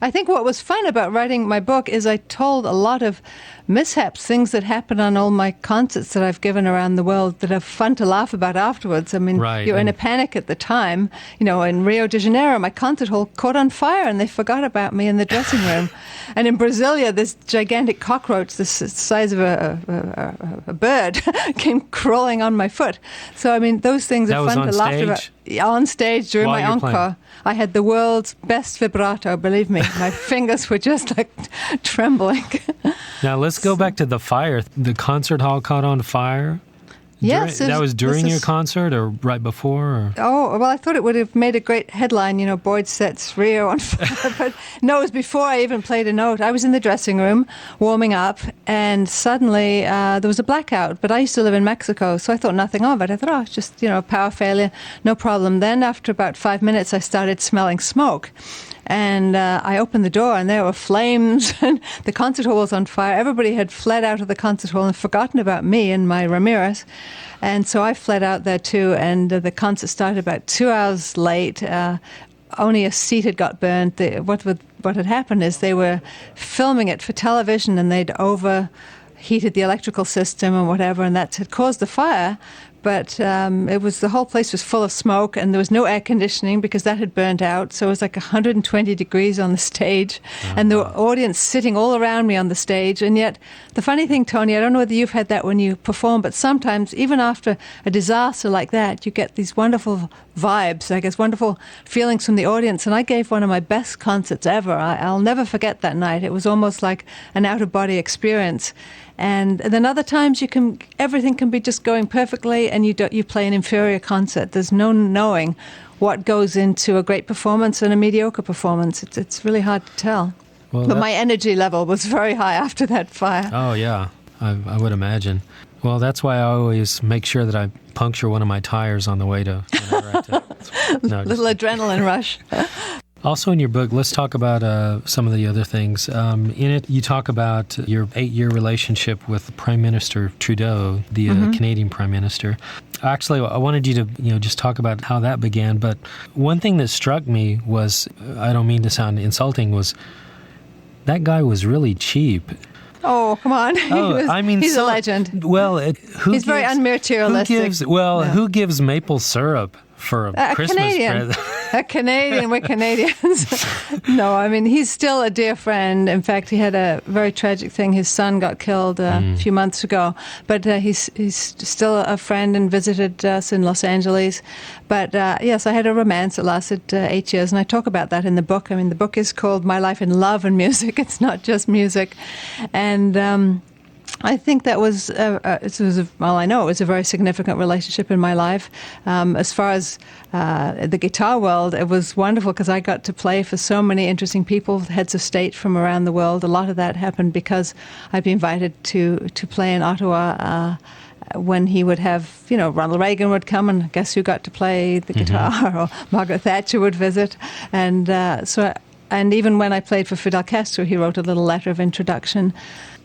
I think what was fun about writing my book is I told a lot of mishaps, things that happened on all my concerts that I've given around the world that are fun to laugh about afterwards. I mean, you're in a panic at the time. In Rio de Janeiro, my concert hall caught on fire and they forgot about me in the dressing room. And in Brasilia, this gigantic cockroach, the size of a bird, came crawling on my foot. So, I mean, those things are fun to laugh about. On stage during my encore. I had the world's best vibrato, believe me. My fingers were just like trembling. Now, let's go back to the fire. The concert hall caught on fire? Yes. That was during your concert or right before? Or? Oh, well, I thought it would have made a great headline, Boyd sets Rio on fire. But no, it was before I even played a note. I was in the dressing room warming up, and suddenly there was a blackout. But I used to live in Mexico, so I thought nothing of it. I thought, it's just, power failure, no problem. Then after about 5 minutes, I started smelling smoke. And I opened the door, and there were flames, and the concert hall was on fire. Everybody had fled out of the concert hall and forgotten about me and my Ramirez. And so I fled out there, too, and the concert started about 2 hours late. Only a seat had got burned. What had happened is they were filming it for television, and they'd overheated the electrical system and whatever, and that had caused the fire. But the whole place was full of smoke, and there was no air conditioning because that had burnt out. So it was like 120 degrees on the stage, and the audience sitting all around me on the stage. And yet, the funny thing, Tony, I don't know whether you've had that when you perform, but sometimes, even after a disaster like that, you get these wonderful vibes, I guess, wonderful feelings from the audience. And I gave one of my best concerts ever. I'll never forget that night. It was almost like an out-of-body experience. And then other times everything can be just going perfectly, and you play an inferior concert. There's no knowing what goes into a great performance and a mediocre performance. It's really hard to tell. Well, but my energy level was very high after that fire. Oh, yeah, I would imagine. Well, that's why I always make sure that I puncture one of my tires on the way to little adrenaline rush. Also in your book, let's talk about some of the other things. In it, you talk about your 8-year relationship with Prime Minister Trudeau, the Canadian Prime Minister. Actually, I wanted you to just talk about how that began. But one thing that struck me was, I don't mean to sound insulting, was that guy was really cheap. Oh, come on. He's a legend. Well, he's very unmaterialistic. Who gives maple syrup for a Christmas present? A Canadian. We're Canadians. No, I mean, he's still a dear friend. In fact, he had a very tragic thing. His son got killed a few months ago. But he's still a friend and visited us in Los Angeles. But yes, I had a romance that lasted 8 years, and I talk about that in the book. I mean, the book is called My Life in Love and Music. It's not just music. And I think that I know it was a very significant relationship in my life. As far as the guitar world, it was wonderful because I got to play for so many interesting people, heads of state from around the world. A lot of that happened because I'd be invited to play in Ottawa when he would have, Ronald Reagan would come, and guess who got to play the guitar? Or Margaret Thatcher would visit. And and even when I played for Fidel Castro, he wrote a little letter of introduction.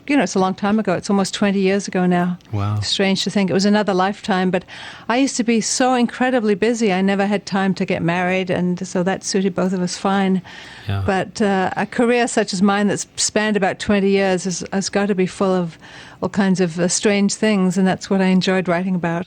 It's a long time ago. It's almost 20 years ago now. Wow. Strange to think. It was another lifetime. But I used to be so incredibly busy. I never had time to get married, and so that suited both of us fine. Yeah. But a career such as mine that's spanned about 20 years has got to be full of all kinds of strange things, and that's what I enjoyed writing about.